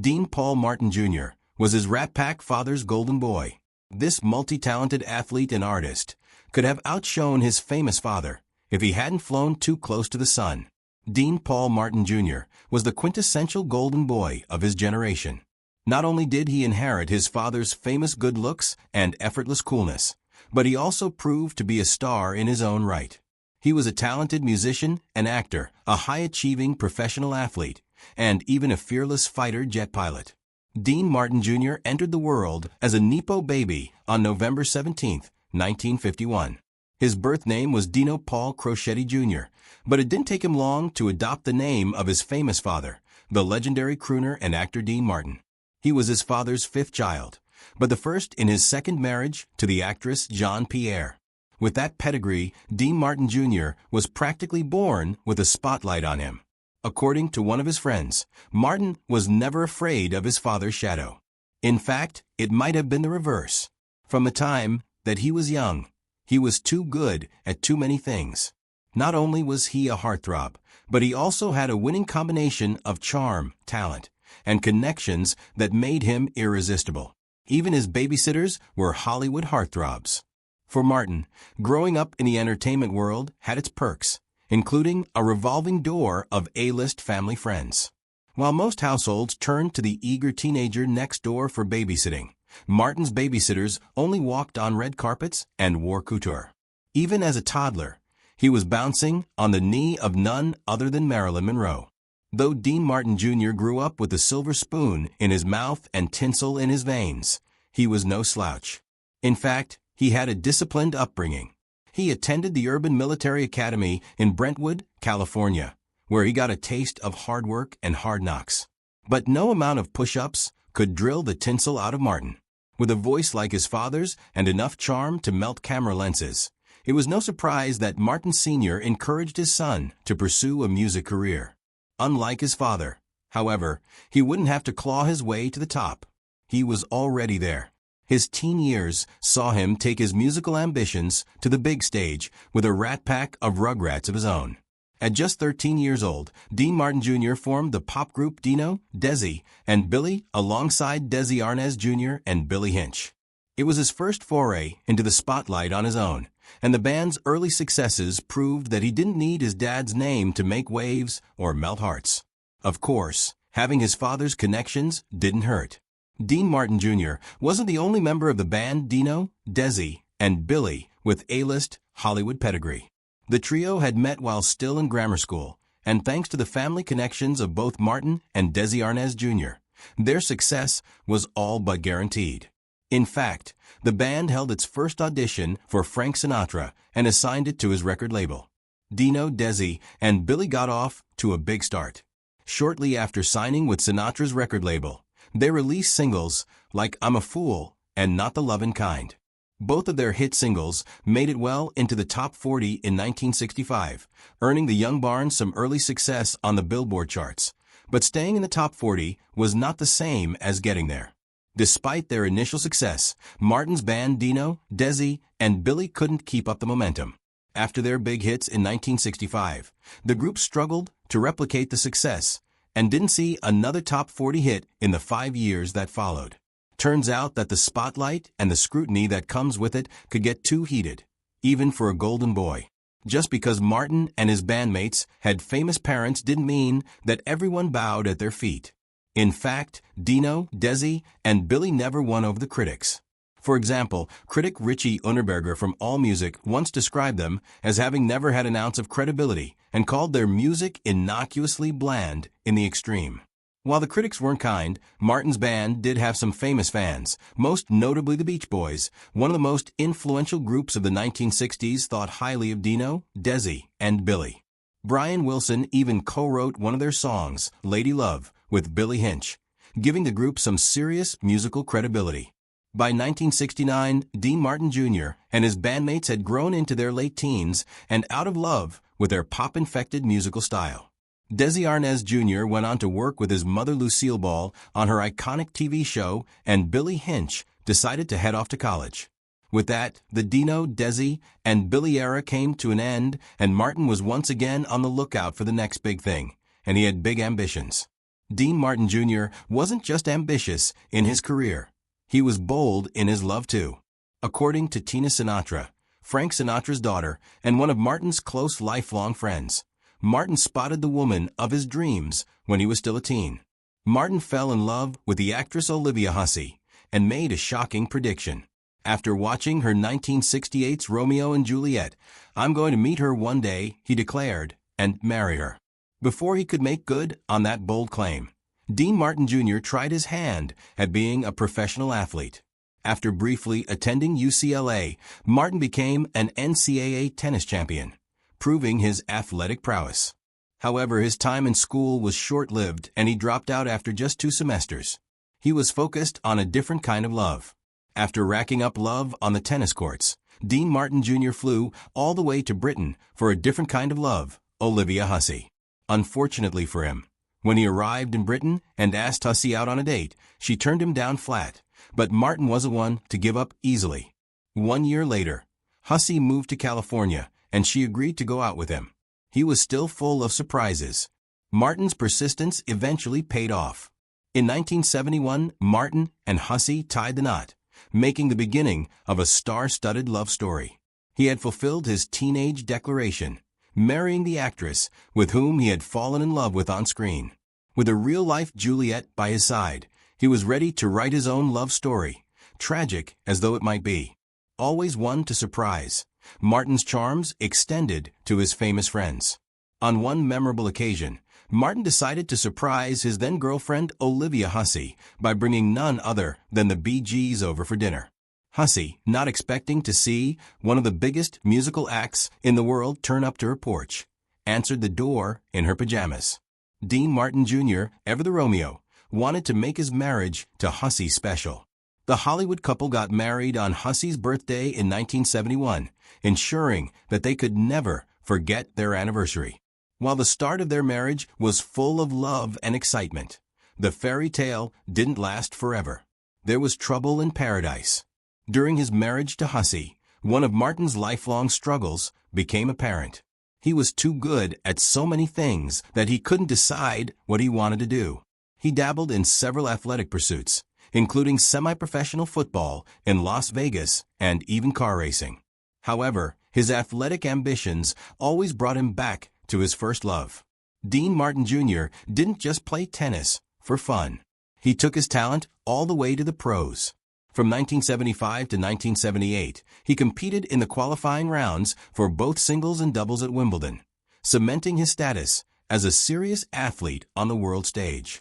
Dean Paul Martin Jr. was his Rat Pack father's golden boy. This multi-talented athlete and artist could have outshone his famous father if he hadn't flown too close to the sun. Dean Paul Martin Jr. was the quintessential golden boy of his generation. Not only did he inherit his father's famous good looks and effortless coolness, but he also proved to be a star in his own right. He was a talented musician and actor, a high-achieving professional athlete, and even a fearless fighter jet pilot. Dean Martin Jr. entered the world as a Nepo baby on November 17, 1951. His birth name was Dino Paul Crocetti Jr., but it didn't take him long to adopt the name of his famous father, the legendary crooner and actor Dean Martin. He was his father's fifth child, but the first in his second marriage to the actress Jean Pierre. With that pedigree, Dean Martin Jr. was practically born with a spotlight on him. According to one of his friends, Martin was never afraid of his father's shadow. In fact, it might have been the reverse. From the time that he was young, he was too good at too many things. Not only was he a heartthrob, but he also had a winning combination of charm, talent, and connections that made him irresistible. Even his babysitters were Hollywood heartthrobs. For Martin, growing up in the entertainment world had its perks, including a revolving door of A-list family friends. While most households turned to the eager teenager next door for babysitting, Martin's babysitters only walked on red carpets and wore couture. Even as a toddler, he was bouncing on the knee of none other than Marilyn Monroe. Though Dean Martin Jr. grew up with a silver spoon in his mouth and tinsel in his veins, he was no slouch. In fact, he had a disciplined upbringing. He attended the Urban Military Academy in Brentwood, California, where he got a taste of hard work and hard knocks. But no amount of push-ups could drill the tinsel out of Martin. With a voice like his father's and enough charm to melt camera lenses, it was no surprise that Martin Sr. encouraged his son to pursue a music career. Unlike his father, however, he wouldn't have to claw his way to the top. He was already there. His teen years saw him take his musical ambitions to the big stage with a rat pack of rugrats of his own. At just 13 years old, Dean Martin Jr. formed the pop group Dino, Desi, and Billy alongside Desi Arnaz Jr. and Billy Hinch. It was his first foray into the spotlight on his own, and the band's early successes proved that he didn't need his dad's name to make waves or melt hearts. Of course, having his father's connections didn't hurt. Dean Martin Jr. wasn't the only member of the band Dino, Desi, and Billy with A-list Hollywood pedigree. The trio had met while still in grammar school, and thanks to the family connections of both Martin and Desi Arnaz Jr., their success was all but guaranteed. In fact, the band held its first audition for Frank Sinatra and assigned it to his record label. Dino, Desi, and Billy got off to a big start. Shortly after signing with Sinatra's record label, they released singles like I'm a Fool and Not the Lovin' Kind. Both of their hit singles made it well into the top 40 in 1965, earning the young Barnes some early success on the Billboard charts. But staying in the top 40 was not the same as getting there. Despite their initial success, Martin's band Dino, Desi, and Billy couldn't keep up the momentum. After their big hits in 1965, the group struggled to replicate the success and didn't see another top 40 hit in the 5 years that followed. Turns out that the spotlight and the scrutiny that comes with it could get too heated, even for a golden boy. Just because Martin and his bandmates had famous parents didn't mean that everyone bowed at their feet. In fact, Dino, Desi, and Billy never won over the critics. For example, critic Richie Unterberger from AllMusic once described them as having never had an ounce of credibility and called their music innocuously bland in the extreme. While the critics weren't kind, Martin's band did have some famous fans, most notably the Beach Boys, one of the most influential groups of the 1960s, thought highly of Dino, Desi, and Billy. Brian Wilson even co-wrote one of their songs, Lady Love, with Billy Hinch, giving the group some serious musical credibility. By 1969, Dean Martin Jr. and his bandmates had grown into their late teens and out of love with their pop-infected musical style. Desi Arnaz Jr. went on to work with his mother Lucille Ball on her iconic TV show, and Billy Hinch decided to head off to college. With that, the Dino, Desi, and Billy era came to an end, and Martin was once again on the lookout for the next big thing, and he had big ambitions. Dean Martin Jr. wasn't just ambitious in his career. He was bold in his love too. According to Tina Sinatra, Frank Sinatra's daughter and one of Martin's close lifelong friends, Martin spotted the woman of his dreams when he was still a teen. Martin fell in love with the actress Olivia Hussey and made a shocking prediction. After watching her 1968's Romeo and Juliet, "I'm going to meet her one day," he declared, and marry her. Before he could make good on that bold claim, Dean Martin Jr. tried his hand at being a professional athlete. After briefly attending UCLA, Martin became an NCAA tennis champion, proving his athletic prowess. However, his time in school was short-lived and he dropped out after just 2 semesters. He was focused on a different kind of love. After racking up love on the tennis courts, Dean Martin Jr. flew all the way to Britain for a different kind of love, Olivia Hussey. Unfortunately for him, when he arrived in Britain and asked Hussey out on a date, she turned him down flat, but Martin wasn't one to give up easily. 1 year later, Hussey moved to California and she agreed to go out with him. He was still full of surprises. Martin's persistence eventually paid off. In 1971, Martin and Hussey tied the knot, making the beginning of a star-studded love story. He had fulfilled his teenage declaration, marrying the actress with whom he had fallen in love with on screen. With a real-life Juliet by his side, he was ready to write his own love story, tragic as though it might be. Always one to surprise, Martin's charms extended to his famous friends. On one memorable occasion, Martin decided to surprise his then-girlfriend Olivia Hussey by bringing none other than the Bee Gees over for dinner. Hussey, not expecting to see one of the biggest musical acts in the world turn up to her porch, answered the door in her pajamas. Dean Martin Jr., ever the Romeo, wanted to make his marriage to Hussey special. The Hollywood couple got married on Hussey's birthday in 1971, ensuring that they could never forget their anniversary. While the start of their marriage was full of love and excitement, the fairy tale didn't last forever. There was trouble in paradise. During his marriage to Hussey, one of Martin's lifelong struggles became apparent. He was too good at so many things that he couldn't decide what he wanted to do. He dabbled in several athletic pursuits, including semi-professional football in Las Vegas and even car racing. However, his athletic ambitions always brought him back to his first love. Dean Martin Jr. didn't just play tennis for fun. He took his talent all the way to the pros. From 1975 to 1978, he competed in the qualifying rounds for both singles and doubles at Wimbledon, cementing his status as a serious athlete on the world stage.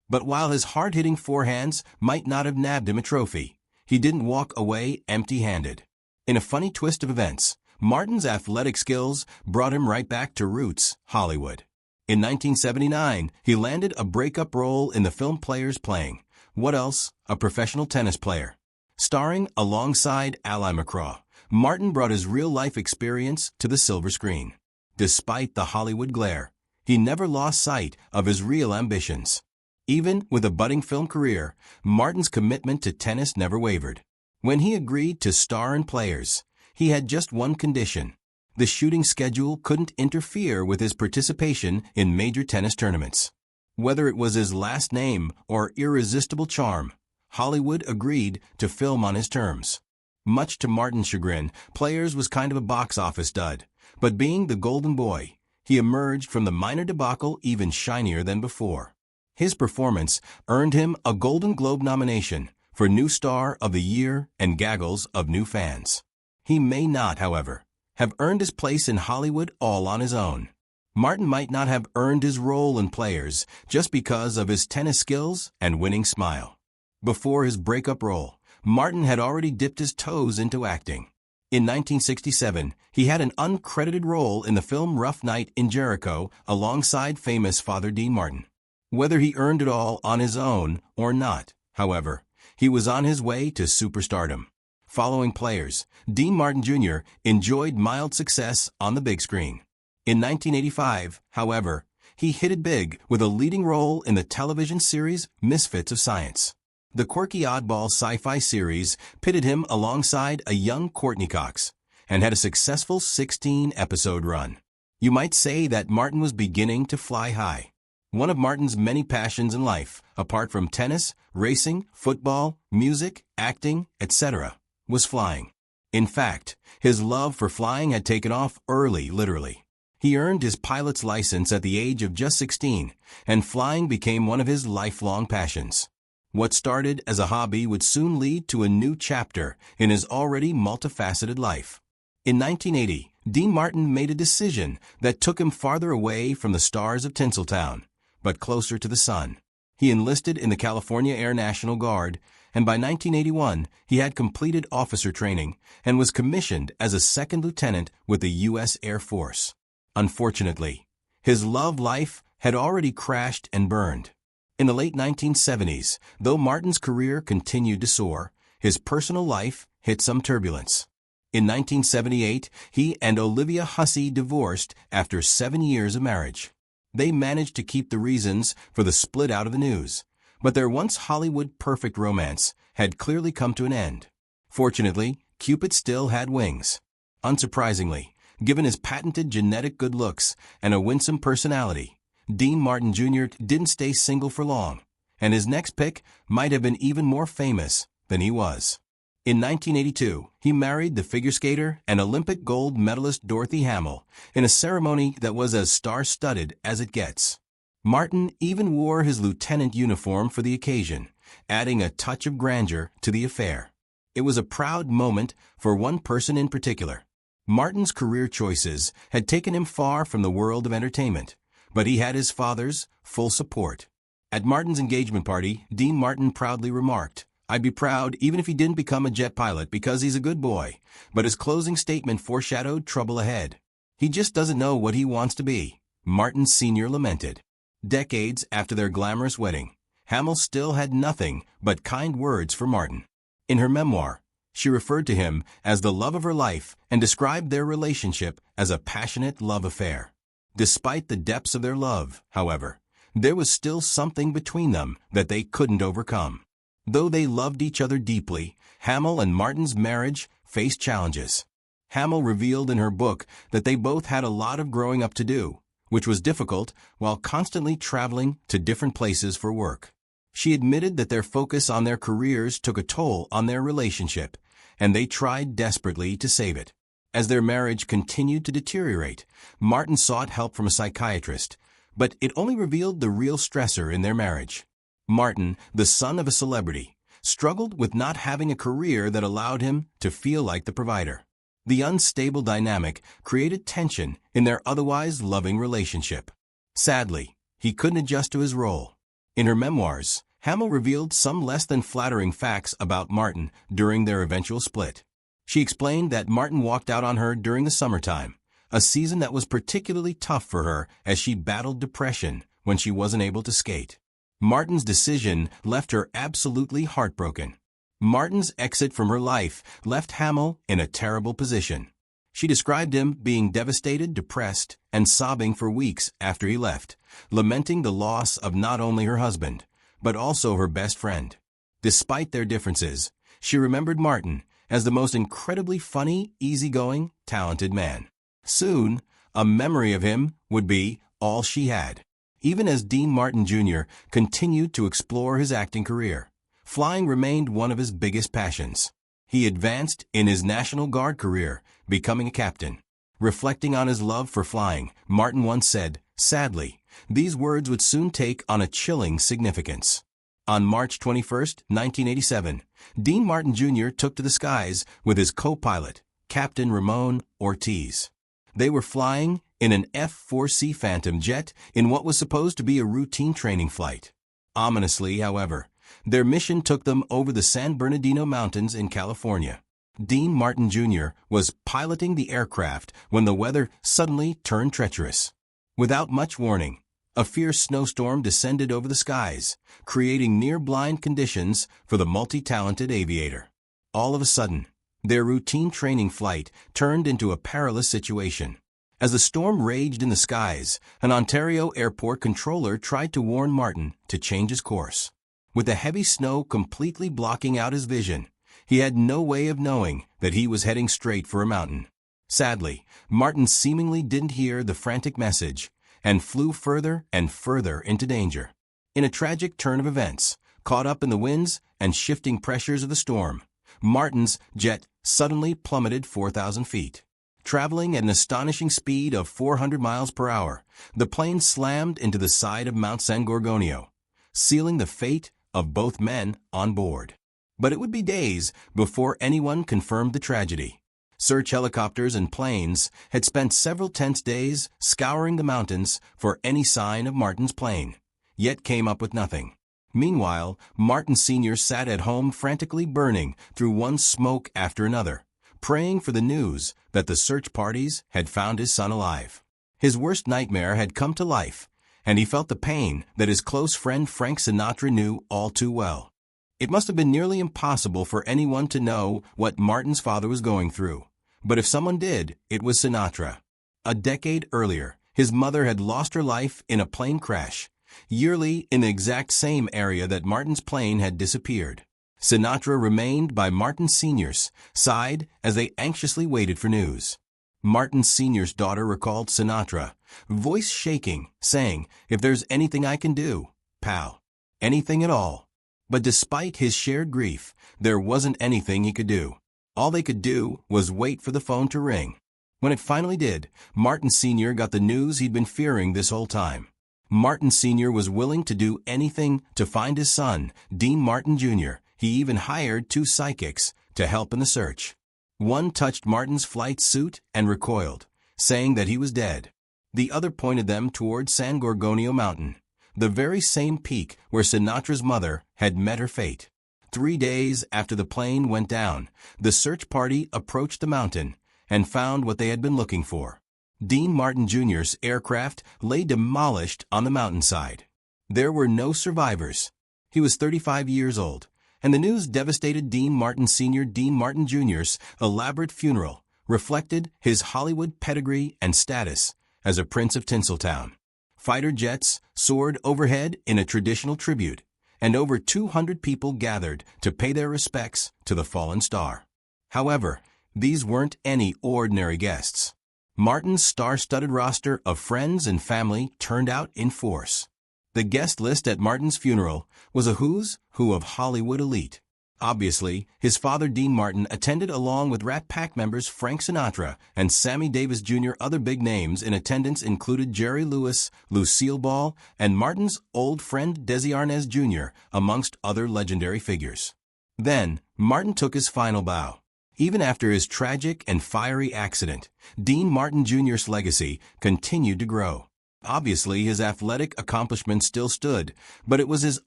But while his hard-hitting forehands might not have nabbed him a trophy, he didn't walk away empty-handed. In a funny twist of events, Martin's athletic skills brought him right back to roots, Hollywood. In 1979, he landed a breakup role in the film Players Playing, What Else? A Professional Tennis Player. Starring alongside Ally McCraw, Martin brought his real-life experience to the silver screen. Despite the Hollywood glare, he never lost sight of his real ambitions. Even with a budding film career, Martin's commitment to tennis never wavered. When he agreed to star in Players, he had just one condition. The shooting schedule couldn't interfere with his participation in major tennis tournaments. Whether it was his last name or irresistible charm, Hollywood agreed to film on his terms. Much to Martin's chagrin, Players was kind of a box office dud, but being the golden boy, he emerged from the minor debacle even shinier than before. His performance earned him a Golden Globe nomination for New Star of the Year and gaggles of new fans. He may not, however, have earned his place in Hollywood all on his own. Martin might not have earned his role in Players just because of his tennis skills and winning smile. Before his breakup role, Martin had already dipped his toes into acting. In 1967, he had an uncredited role in the film Rough Night in Jericho alongside famous Father Dean Martin. Whether he earned it all on his own or not, however, he was on his way to superstardom. Following Players, Dean Martin Jr. enjoyed mild success on the big screen. In 1985, however, he hit it big with a leading role in the television series Misfits of Science. The quirky oddball sci-fi series pitted him alongside a young Courtney Cox and had a successful 16-episode run. You might say that Martin was beginning to fly high. One of Martin's many passions in life, apart from tennis, racing, football, music, acting, etc., was flying. In fact, his love for flying had taken off early, literally. He earned his pilot's license at the age of just 16, and flying became one of his lifelong passions. What started as a hobby would soon lead to a new chapter in his already multifaceted life. In 1980, Dean Martin made a decision that took him farther away from the stars of Tinseltown, but closer to the sun. He enlisted in the California Air National Guard, and by 1981, he had completed officer training and was commissioned as a second lieutenant with the U.S. Air Force. Unfortunately, his love life had already crashed and burned. In the late 1970s, though Martin's career continued to soar, his personal life hit some turbulence. In 1978, he and Olivia Hussey divorced after 7 years of marriage. They managed to keep the reasons for the split out of the news, but their once Hollywood-perfect romance had clearly come to an end. Fortunately, Cupid still had wings. Unsurprisingly, given his patented genetic good looks and a winsome personality, Dean Martin Jr. didn't stay single for long, and his next pick might have been even more famous than he was. In 1982, he married the figure skater and Olympic gold medalist Dorothy Hamill in a ceremony that was as star-studded as it gets. Martin even wore his lieutenant uniform for the occasion, adding a touch of grandeur to the affair. It was a proud moment for one person in particular. Martin's career choices had taken him far from the world of entertainment, but he had his father's full support. At Martin's engagement party, Dean Martin proudly remarked, "I'd be proud even if he didn't become a jet pilot because he's a good boy," but his closing statement foreshadowed trouble ahead. "He just doesn't know what he wants to be," Martin Sr. lamented. Decades after their glamorous wedding, Hamill still had nothing but kind words for Martin. In her memoir, she referred to him as the love of her life and described their relationship as a passionate love affair. Despite the depths of their love, however, there was still something between them that they couldn't overcome. Though they loved each other deeply, Hamill and Martin's marriage faced challenges. Hamill revealed in her book that they both had a lot of growing up to do, which was difficult while constantly traveling to different places for work. She admitted that their focus on their careers took a toll on their relationship, and they tried desperately to save it. As their marriage continued to deteriorate, Martin sought help from a psychiatrist, but it only revealed the real stressor in their marriage. Martin, the son of a celebrity, struggled with not having a career that allowed him to feel like the provider. The unstable dynamic created tension in their otherwise loving relationship. Sadly, he couldn't adjust to his role. In her memoirs, Hamill revealed some less than flattering facts about Martin during their eventual split. She explained that Martin walked out on her during the summertime, a season that was particularly tough for her as she battled depression when she wasn't able to skate. Martin's decision left her absolutely heartbroken. Martin's exit from her life left Hamill in a terrible position. She described him being devastated, depressed, and sobbing for weeks after he left, lamenting the loss of not only her husband, but also her best friend. Despite their differences, she remembered Martin as the most incredibly funny, easygoing, talented man. Soon, a memory of him would be all she had. Even as Dean Martin Jr. continued to explore his acting career, flying remained one of his biggest passions. He advanced in his National Guard career, becoming a captain. Reflecting on his love for flying, Martin once said, "Sadly, these words would soon take on a chilling significance." On March 21, 1987, Dean Martin Jr. took to the skies with his co-pilot, Captain Ramon Ortiz. They were flying in an F-4C Phantom jet in what was supposed to be a routine training flight. Ominously, however, their mission took them over the San Bernardino Mountains in California. Dean Martin Jr. was piloting the aircraft when the weather suddenly turned treacherous. Without much warning, a fierce snowstorm descended over the skies, creating near-blind conditions for the multi-talented aviator. All of a sudden, their routine training flight turned into a perilous situation. As the storm raged in the skies, an Ontario airport controller tried to warn Martin to change his course. With the heavy snow completely blocking out his vision, he had no way of knowing that he was heading straight for a mountain. Sadly, Martin seemingly didn't hear the frantic message, and flew further and further into danger. In a tragic turn of events, caught up in the winds and shifting pressures of the storm, Martin's jet suddenly plummeted 4,000 feet. Traveling at an astonishing speed of 400 miles per hour, the plane slammed into the side of Mount San Gorgonio, sealing the fate of both men on board. But it would be days before anyone confirmed the tragedy. Search helicopters and planes had spent several tense days scouring the mountains for any sign of Martin's plane, yet came up with nothing. Meanwhile, Martin Sr. sat at home frantically burning through one smoke after another, praying for the news that the search parties had found his son alive. His worst nightmare had come to life, and he felt the pain that his close friend Frank Sinatra knew all too well. It must have been nearly impossible for anyone to know what Martin's father was going through, but if someone did, it was Sinatra. A decade earlier, his mother had lost her life in a plane crash, yearly in the exact same area that Martin's plane had disappeared. Sinatra remained by Martin Sr.'s side as they anxiously waited for news. Martin Sr.'s daughter recalled Sinatra, voice shaking, saying, "If there's anything I can do, pal, anything at all." But despite his shared grief, there wasn't anything he could do. All they could do was wait for the phone to ring. When it finally did, Martin Sr. got the news he'd been fearing this whole time. Martin Sr. was willing to do anything to find his son, Dean Martin Jr. He even hired 2 psychics to help in the search. One touched Martin's flight suit and recoiled, saying that he was dead. The other pointed them toward San Gorgonio Mountain, the very same peak where Sinatra's mother had met her fate. 3 days after the plane went down, the search party approached the mountain and found what they had been looking for. Dean Martin Jr.'s aircraft lay demolished on the mountainside. There were no survivors. He was 35 years old, and the news devastated Dean Martin Sr. Dean Martin Jr.'s elaborate funeral reflected his Hollywood pedigree and status as a prince of Tinseltown. Fighter jets soared overhead in a traditional tribute, and over 200 people gathered to pay their respects to the fallen star. However, these weren't any ordinary guests. Martin's star-studded roster of friends and family turned out in force. The guest list at Martin's funeral was a who's who of Hollywood elite. Obviously, his father Dean Martin attended along with Rat Pack members Frank Sinatra and Sammy Davis Jr. Other big names in attendance included Jerry Lewis, Lucille Ball, and Martin's old friend Desi Arnaz Jr., amongst other legendary figures. Then, Martin took his final bow. Even after his tragic and fiery accident, Dean Martin Jr.'s legacy continued to grow. Obviously, his athletic accomplishments still stood, but it was his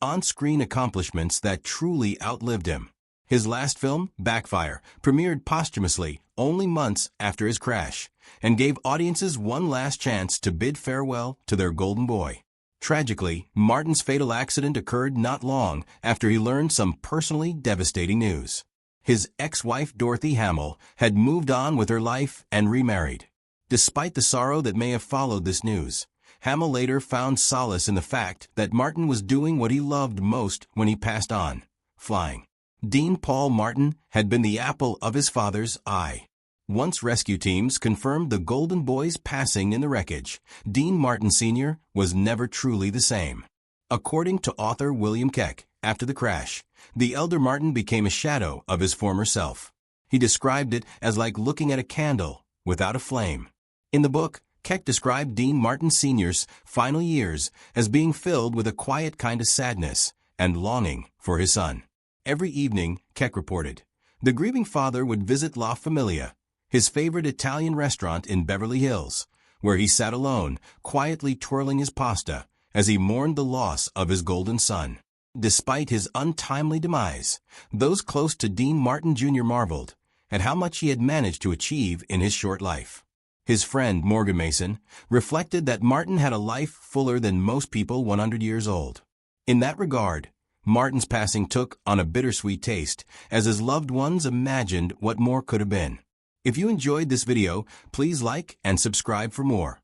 on-screen accomplishments that truly outlived him. His last film, Backfire, premiered posthumously only months after his crash, and gave audiences one last chance to bid farewell to their golden boy. Tragically, Martin's fatal accident occurred not long after he learned some personally devastating news. His ex-wife Dorothy Hamill had moved on with her life and remarried. Despite the sorrow that may have followed this news, Hamill later found solace in the fact that Martin was doing what he loved most when he passed on: flying. Dean Paul Martin had been the apple of his father's eye. Once rescue teams confirmed the Golden Boy's passing in the wreckage, Dean Martin Sr. was never truly the same. According to author William Keck, after the crash, the elder Martin became a shadow of his former self. He described it as like looking at a candle without a flame. In the book, Keck described Dean Martin Sr.'s final years as being filled with a quiet kind of sadness and longing for his son. Every evening, Keck reported, the grieving father would visit La Familia, his favorite Italian restaurant in Beverly Hills, where he sat alone, quietly twirling his pasta as he mourned the loss of his golden son. Despite his untimely demise, those close to Dean Martin Jr. marveled at how much he had managed to achieve in his short life. His friend, Morgan Mason, reflected that Martin had a life fuller than most people 100 years old. In that regard, Martin's passing took on a bittersweet taste, as his loved ones imagined what more could have been. If you enjoyed this video, please like and subscribe for more.